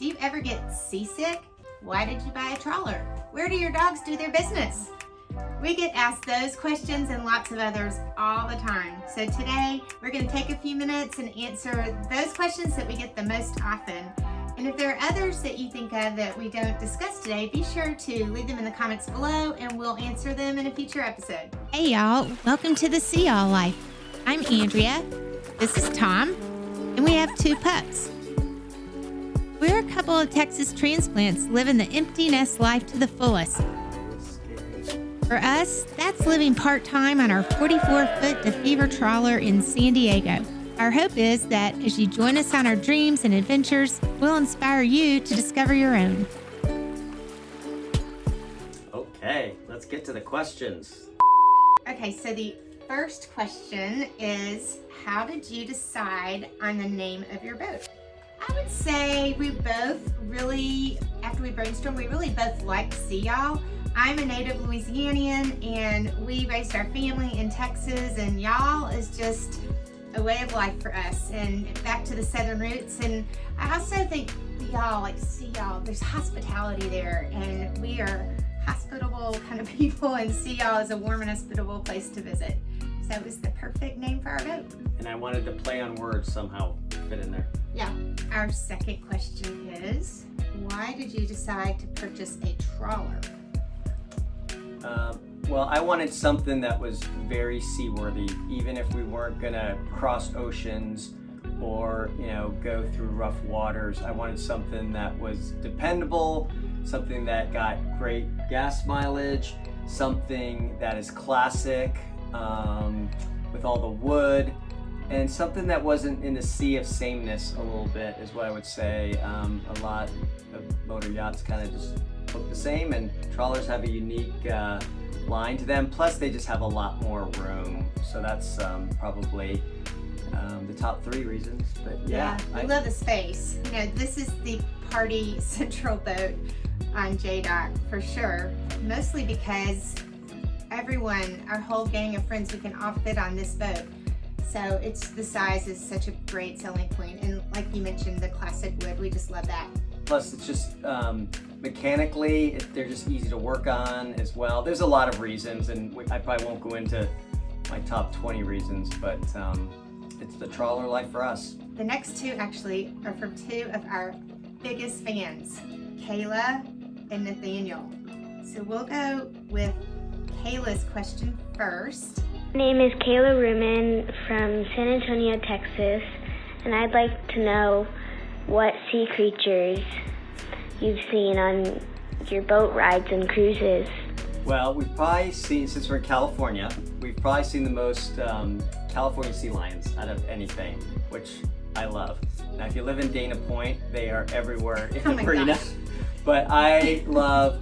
Do you ever get seasick? Why did you buy a trawler? Where do your dogs do their business? We get asked those questions and lots of others all the time. So today we're going to take a few minutes and answer those questions that we get the most often. And if there are others that you think of that we don't discuss today, be sure to leave them in the comments below and we'll answer them in a future episode. Hey y'all, welcome to the Sea All Life. I'm Andrea, this is Tom, and we have 2 pups. We're a couple of Texas transplants living the empty nest life to the fullest. For us, that's living part-time on our 44-foot DeFever trawler in San Diego. Our hope is that as you join us on our dreams and adventures, we'll inspire you to discover your own. Okay, let's get to the questions. Okay, so the first question is, how did you decide on the name of your boat? I would say we both really, after we brainstormed, we really both like Sea Y'all. I'm a native Louisianian and we raised our family in Texas, and y'all is just a way of life for us and back to the southern roots. And I also think y'all, like Sea Y'all, there's hospitality there and we are hospitable kind of people, and Sea Y'all is a warm and hospitable place to visit. So it was the perfect name for our boat. And I wanted to play on words somehow fit in there. Yeah. Our second question is, why did you decide to purchase a trawler? Well, I wanted something that was very seaworthy, even if we weren't gonna cross oceans or, go through rough waters. I wanted something that was dependable, something that got great gas mileage, something that is classic, with all the wood, and something that wasn't in the sea of sameness a little bit is what I would say. A lot of motor yachts kind of just look the same, and trawlers have a unique line to them. Plus, they just have a lot more room. So that's probably the top 3 reasons. But yeah, I love the space. This is the party central boat on J-Dock for sure. Mostly because everyone, our whole gang of friends, we can all fit on this boat. So the size is such a great selling point. And like you mentioned, the classic wood, we just love that. Plus, it's just mechanically, they're just easy to work on as well. There's a lot of reasons, and I probably won't go into my top 20 reasons, but it's the trawler life for us. The next 2 actually are from 2 of our biggest fans, Kayla and Nathaniel. So we'll go with Kayla's question first. My name is Kayla Ruman from San Antonio, Texas, and I'd like to know what sea creatures you've seen on your boat rides and cruises. Well, we've probably seen, since we're in California, we've probably seen the most California sea lions out of anything, which I love. Now, if you live in Dana Point, they are everywhere in the marina. Gosh. But I love,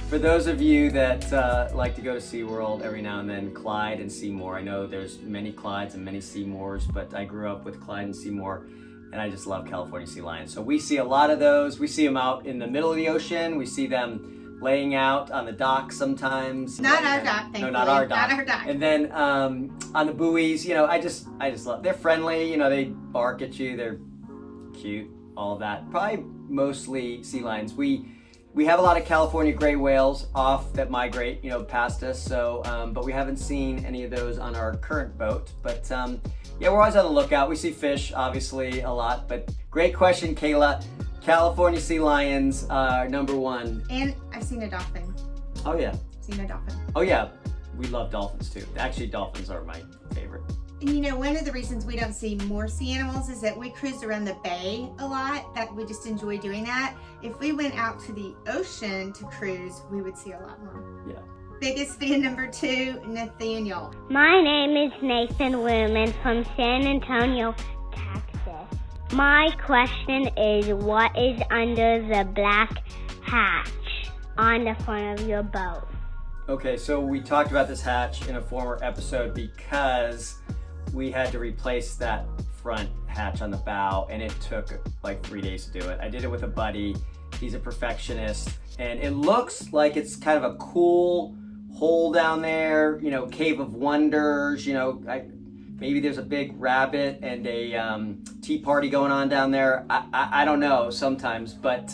for those of you that like to go to SeaWorld every now and then, Clyde and Seymour. I know there's many Clydes and many Seymours, but I grew up with Clyde and Seymour, and I just love California sea lions. So we see a lot of those. We see them out in the middle of the ocean. We see them laying out on the dock sometimes. Not our dock, thankfully. No, not our dock. Not our dock. And then on the buoys, I just love. They're friendly. They bark at you. They're cute. All of that. Probably mostly sea lions. We have a lot of California gray whales off that migrate, past us. So, but we haven't seen any of those on our current boat. But yeah, we're always on the lookout. We see fish, obviously, a lot. But great question, Kayla. California sea lions are number 1. And I've seen a dolphin. Oh yeah. Seen a dolphin. Oh yeah. We love dolphins too. Actually, dolphins are my favorite. And one of the reasons we don't see more sea animals is that we cruise around the bay a lot, that we just enjoy doing that. If we went out to the ocean to cruise, we would see a lot more. Yeah. Biggest fan number 2, Nathaniel. My name is Nathan Luman from San Antonio, Texas. My question is, what is under the black hatch on the front of your boat? Okay, so we talked about this hatch in a former episode because we had to replace that front hatch on the bow, and it took like 3 days to do it. I did it with a buddy. He's a perfectionist, and it looks like it's kind of a cool hole down there, cave of wonders. I maybe there's a big rabbit and a tea party going on down there. I don't know sometimes, but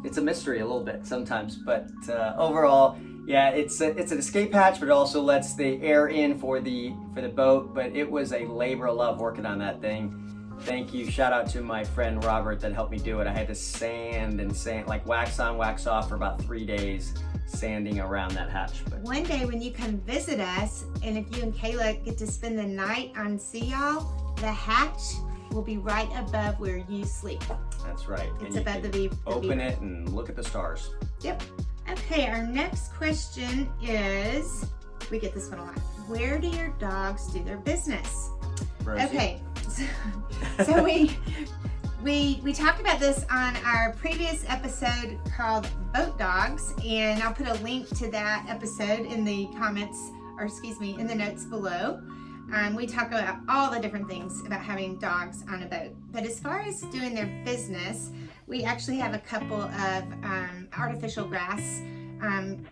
it's a mystery a little bit sometimes. But overall, yeah, it's an escape hatch, but it also lets the air in for the boat. But it was a labor of love working on that thing. Thank you. Shout out to my friend Robert that helped me do it. I had to sand, like wax on, wax off for about 3 days, sanding around that hatch. But one day when you come visit us, and if you and Kayla get to spend the night on Sea Y'all, the hatch will be right above where you sleep. That's right. It's and above the view. Open it and look at the stars. Yep. Okay, our next question is, we get this one a lot. Where do your dogs do their business? Rosie. Okay, so we talked about this on our previous episode called Boat Dogs, and I'll put a link to that episode in the comments, or excuse me, in the notes below. We talk about all the different things about having dogs on a boat. But as far as doing their business, we actually have a couple of artificial grass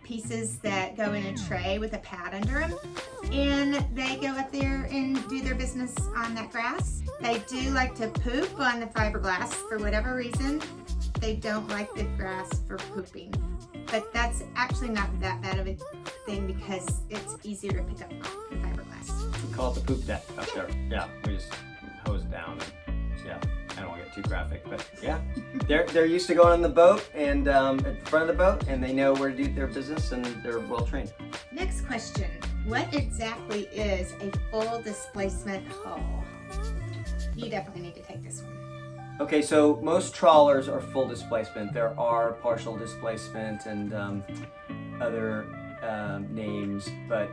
pieces that go in a tray with a pad under them, and they go up there and do their business on that grass. They do like to poop on the fiberglass for whatever reason. They don't like the grass for pooping, but that's actually not that bad of a thing because it's easier to pick up the fiberglass. We call it the poop deck up there. Yeah, we just hose it down. And, yeah, I don't want to get too graphic, but yeah, they're used to going on the boat and at the front of the boat, and they know where to do their business, and they're well trained. Next question: what exactly is a full displacement hull? You definitely need to take this one. Okay, so most trawlers are full displacement. There are partial displacement and other names, but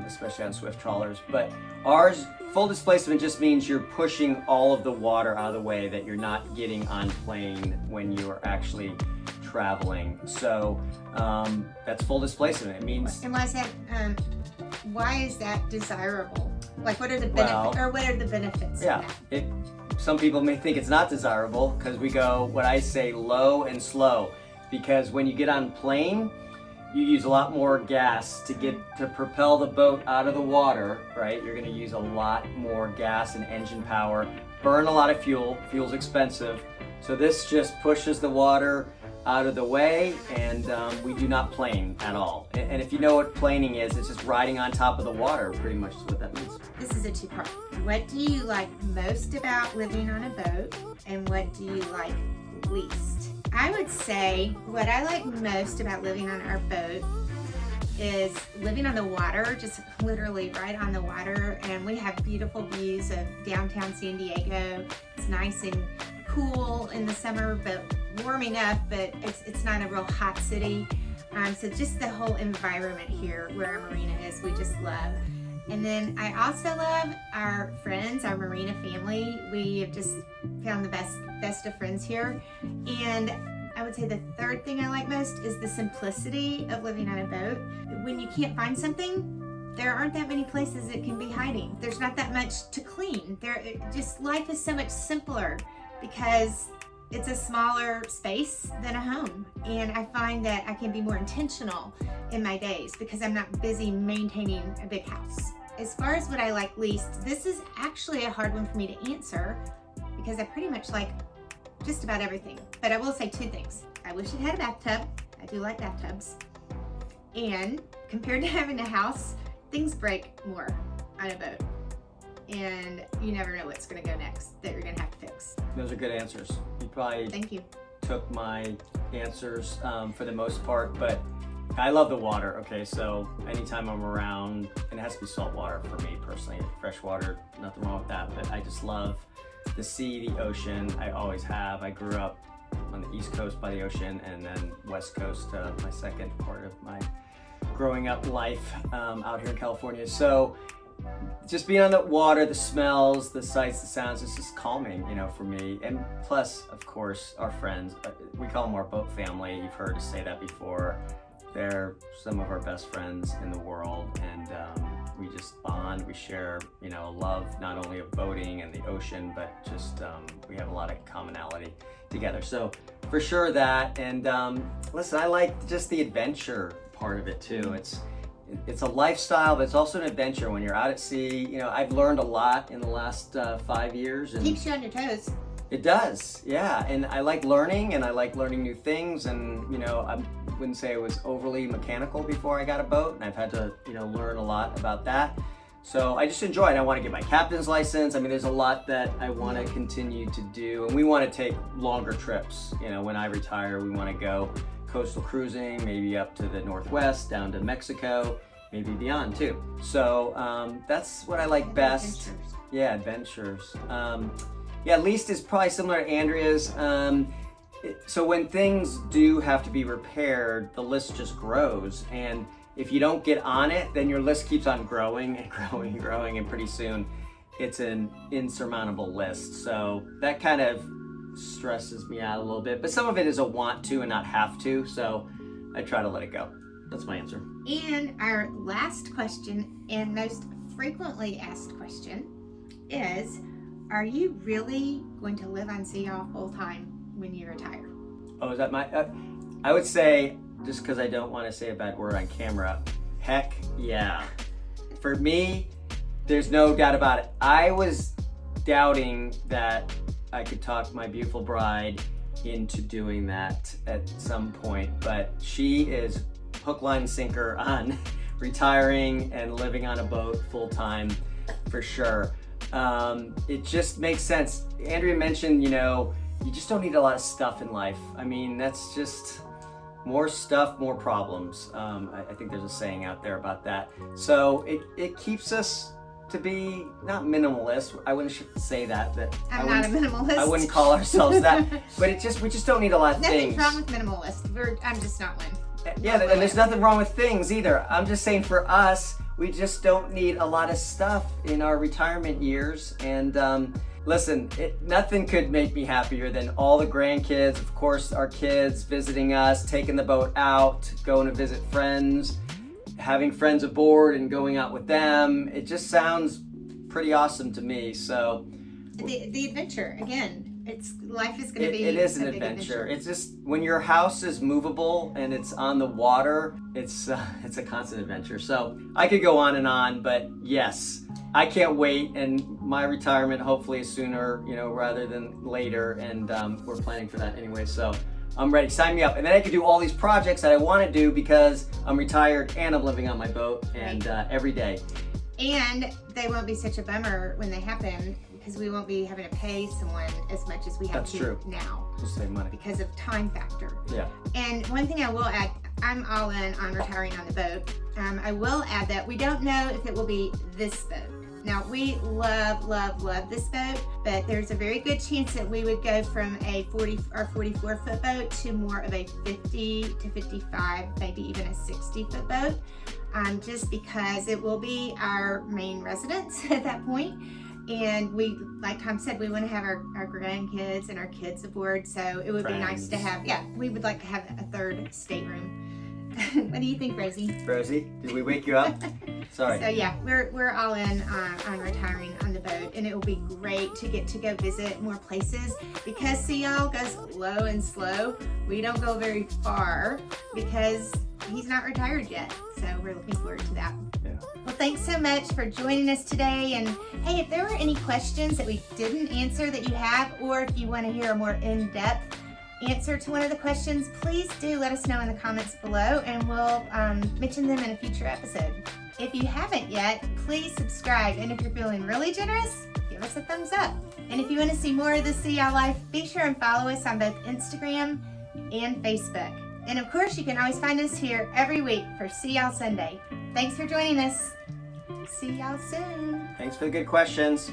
especially on swift trawlers. But ours, full displacement just means you're pushing all of the water out of the way that you're not getting on plane when you are actually traveling. So that's full displacement. It means. And why is that desirable? Like, what are the benefits, or what are the benefits? Yeah, of that? Some people may think it's not desirable because we go what I say low and slow, because when you get on plane, you use a lot more gas to propel the boat out of the water, right? You're going to use a lot more gas and engine power, burn a lot of fuel. Fuel's expensive. So this just pushes the water out of the way, and we do not plane at all. And if you know what planing is, it's just riding on top of the water, pretty much is what that means. This is a two-part. What do you like most about living on a boat, and what do you like least? I would say what I like most about living on our boat is living on the water, just literally right on the water, and we have beautiful views of downtown San Diego. It's nice and cool in the summer, but warm enough, but it's not a real hot city. So just the whole environment here where our marina is, we just love. And then I also love our friends, our marina family. We have just found the best of friends here. And I would say the third thing I like most is the simplicity of living on a boat. When you can't find something, there aren't that many places it can be hiding. There's not that much to clean. Life is so much simpler because it's a smaller space than a home. And I find that I can be more intentional in my days because I'm not busy maintaining a big house. As far as what I like least, this is actually a hard one for me to answer because I pretty much like just about everything. But I will say two things. I wish it had a bathtub. I do like bathtubs. And compared to having a house, things break more on a boat. And you never know what's going to go next that you're going to have to fix. Those are good answers. You probably Thank you. took my answers for the most part, but I love the water. Okay, so anytime I'm around, and it has to be salt water for me personally. Fresh water, nothing wrong with that, but I just love the sea, the ocean. I always have. I grew up on the East Coast by the ocean, and then West Coast, my second part of my growing up life out here in California. So just being on the water, the smells, the sights, the sounds, it's just calming, for me. And plus, of course, our friends, we call them our boat family. You've heard us say that before. They're some of our best friends in the world, and we just bond. We share, a love not only of boating and the ocean, but just we have a lot of commonality together. So for sure that, and listen, I like just the adventure part of it too. it's a lifestyle, but it's also an adventure when you're out at sea. You know, I've learned a lot in the last 5 years. And Keeps you on your toes. it does, yeah. And I like learning, and I like learning new things. And, you know, I wouldn't say I was overly mechanical before I got a boat, and I've had to, you know, learn a lot about that. So I just enjoy it. I want to get my captain's license. I mean, there's a lot that I want to continue to do, and we want to take longer trips. You know, when I retire, we want to go coastal cruising, maybe up to the Northwest, down to Mexico, maybe beyond too. So that's what I like best. Adventures. Yeah, adventures. Yeah, least is probably similar to Andrea's. So when things do have to be repaired, the list just grows. And if you don't get on it, then your list keeps on growing and growing and growing. And pretty soon it's an insurmountable list. So that kind of stresses me out a little bit. But some of it is a want to and not have to. So I try to let it go. That's my answer. And our last question and most frequently asked question is, are you really going to live on sea all full time when you retire? Oh, is that my... I would say, just because I don't want to say a bad word on camera, heck yeah. For me, there's no doubt about it. I was doubting that I could talk my beautiful bride into doing that at some point, but she is hook, line, and sinker on retiring and living on a boat full time for sure. It just makes sense. Andrea mentioned, you know, you just don't need a lot of stuff in life. I mean, that's just more stuff, more problems. I think there's a saying out there about that. So it keeps us to be not minimalist. I wouldn't say that. I'm not a minimalist. I wouldn't call ourselves that. But we just don't need a lot of things. Nothing's wrong with minimalist. I'm just not one. Yeah, and there's nothing wrong with things either. I'm just saying for us, we just don't need a lot of stuff in our retirement years. And listen, nothing could make me happier than all the grandkids, of course, our kids visiting us, taking the boat out, going to visit friends, having friends aboard and going out with them. It just sounds pretty awesome to me. So the adventure, again, life is going to be it is a an big adventure. It's just when your house is movable and it's on the water, it's a constant adventure. So I could go on, but yes, I can't wait. And my retirement hopefully is sooner, you know, rather than later. And we're planning for that anyway. So I'm ready. Sign me up. And then I can do all these projects that I want to do because I'm retired and I'm living on my boat and every day. And they won't be such a bummer when they happen, because we won't be having to pay someone as much as we have to now. We'll save money. Because of time factor. Yeah. And one thing I will add, I'm all in on retiring on the boat. I will add that we don't know if it will be this boat. Now, we love, love, love this boat, but there's a very good chance that we would go from a 40 or 44-foot boat to more of a 50 to 55, maybe even a 60-foot boat, just because it will be our main residence at that point. And we, like Tom said, we want to have our grandkids and our kids aboard, so it would be nice to have, we would like to have a third stateroom. What do you think, Rosie? Rosie, did we wake you up? Sorry. So yeah, we're all in on retiring on the boat, and it will be great to get to go visit more places, because Seal goes low and slow. We don't go very far because he's not retired yet, so we're looking forward to that. Yeah. Well, thanks so much for joining us today. And hey, if there were any questions that we didn't answer that you have, or if you want to hear a more in-depth answer to one of the questions, please do let us know in the comments below, and we'll mention them in a future episode. If you haven't yet, please subscribe, and if you're feeling really generous, give us a thumbs up. And if you want to see more of the Sea Owl Life, be sure and follow us on both Instagram and Facebook. And of course, you can always find us here every week for Sea Owl Sunday. Thanks for joining us. See y'all soon. Thanks for the good questions.